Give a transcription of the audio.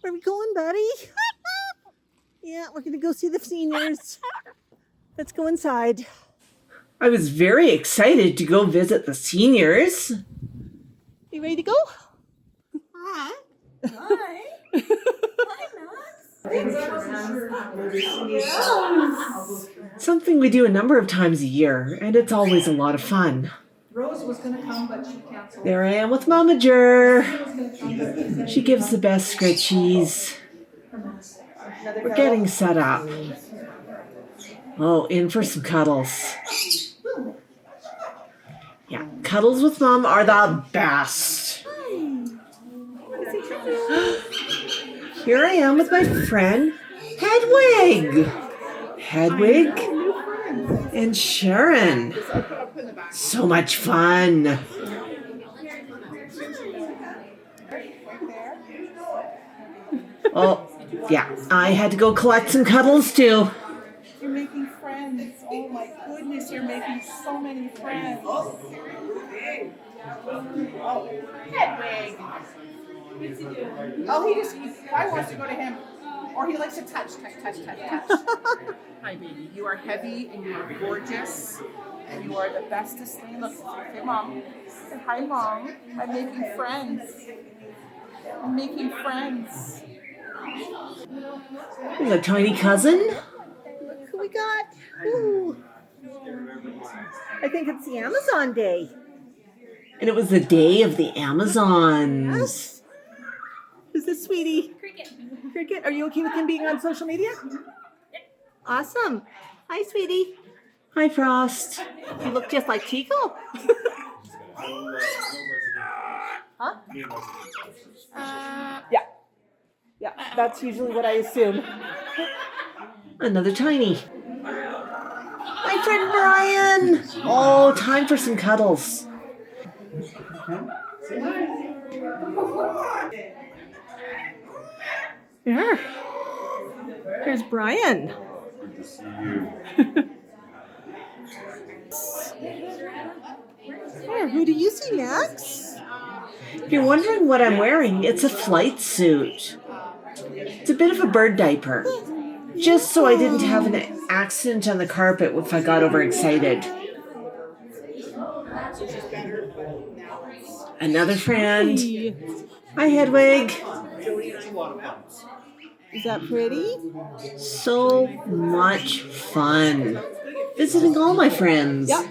Where are we going, buddy? Yeah, we're going to go see the seniors. Let's go inside. I was very excited to go visit the seniors. You ready to go? Hi. Hi. Something we do a number of times a year, and it's always a lot of fun. Rose was going to come, but she canceled. There I am with Momager. She gives the best scritchies. We're getting set up. Oh, in for some cuddles. Yeah, cuddles with Mom are the best. Here I am with my friend Hedwig. Hedwig and Sharon. So much fun. Oh, yeah, I had to go collect some cuddles too. You're making friends. Oh my goodness, you're making so many friends. Oh, Hedwig. Oh, he probably wants to go to him. Or he likes to touch. Hi, baby. You are heavy and you are gorgeous. And you are the bestest thing. Look, say Mom. Say hi, Mom. I'm making friends. I'm making friends. There's a tiny cousin. Look who we got. Ooh. I think it's the Amazon Day. And it was the day of the Amazons. Yes. Who's this, sweetie? Cricket. Are you okay with him being on social media? Awesome. Hi, sweetie. Hi, Frost. You look just like Chico. Huh? Yeah, that's usually what I assume. Another tiny. My friend Brian. Oh, time for some cuddles. Yeah. Here's Brian. Good to see you. Here, who do you see next? If you're wondering what I'm wearing, it's a flight suit. It's a bit of a bird diaper. Just so I didn't have an accident on the carpet if I got overexcited. Another friend. Hi, Hedwig. Is that pretty? So much fun. Visiting all my friends. Yep.